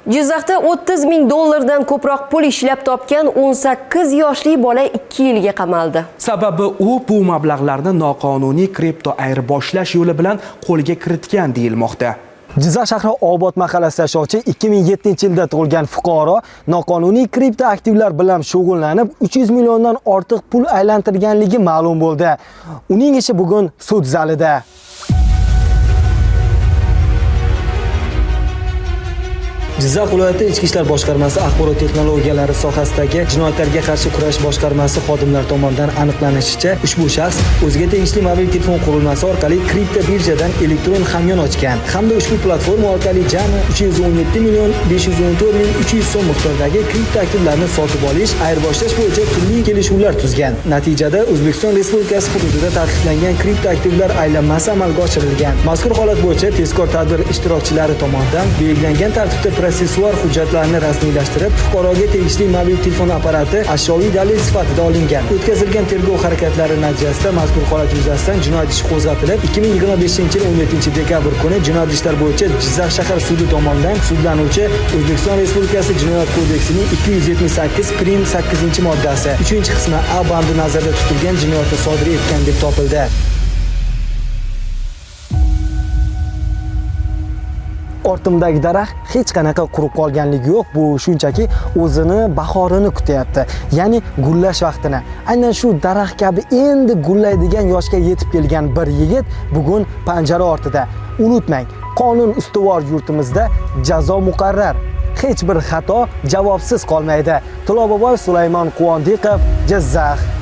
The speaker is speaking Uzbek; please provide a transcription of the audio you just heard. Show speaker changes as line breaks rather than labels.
Jizzaxda 30 ming dollardan ko'proq pul ishlab topgan 18 yoshli bola 2 yilga qamaldi.
Sababi u bu mablag'larni noqonuniy kripto ayirboshlash yo'li bilan qo'lga kiritgan deyilmoqda.
Jizzax shahri Obod mahallasida yashovchi 2007-yilda tug'ilgan fuqaro noqonuniy kripto aktivlar bilan shug'ullanib 300 milliondan ortiq pul aylantirganligi ma'lum bo'ldi. Uning ishi bugun sud zalida. Jizzax viloyati Ichki ishlar boshqarmasi axborot texnologiyalari sohasidagi jinoyatlarga qarshi kurash boshqarmasi xodimlari tomonidan aniqlanishicha, ushbu shaxs o'ziga tegishli mobil telefon qurilmasi orqali kripto birjadan elektron hamyon ochgan hamda ushbu platforma orqali jami 317 million 514 ming 300 so'm miqdoridagi kripto aktivlarni sotib olish, ayirboshlash bo'yicha turli kelishuvlar tuzgan. Natijada O'zbekiston Respublikasi hududida taqiqlangan kripto aktivlar aylanmasi amalga oshirilgan. Mazkur holat bo'yicha tezkor tadbir ishtirokchilari tomonidan belgilangan tartibda protsessual hujjatlarni rasmiylashtirib, fuqaroga tegishli mobil telefon apparati ashyoviy dalil sifatida olingan. O'tkazilgan tergov harakatlari natijasida mazkur holat yuzasidan jinoyat ishi qo'zg'atilib, 2025-yil 17-dekabr kuni Jinoyat ishlar bo'yicha Jizzax shahar sudi tomonidan sudlanuvchi O'zbekiston Respublikasi Jinoyat kodeksining 278 prim 8-moddasi 3-qismi A bandi nazarda tutilgan jinoyatni sodir etgan deb topildi. Ortimdagi daraxt hech qanaqa qurib qolganligi yo'q. Bu shunchaki o'zini bahorini kutyapti, ya'ni gullash vaqtini. Aynan shu daraxt kabi endi gullaydigan yoshga yetib kelgan bir yigit bugun panjara ortida. Unutmang, qonun ustuvor yurtimizda jazo muqarrar. Hech bir xato javobsiz qolmaydi. Tuloboboy Sulaymon Quvondiqov, Jizzax.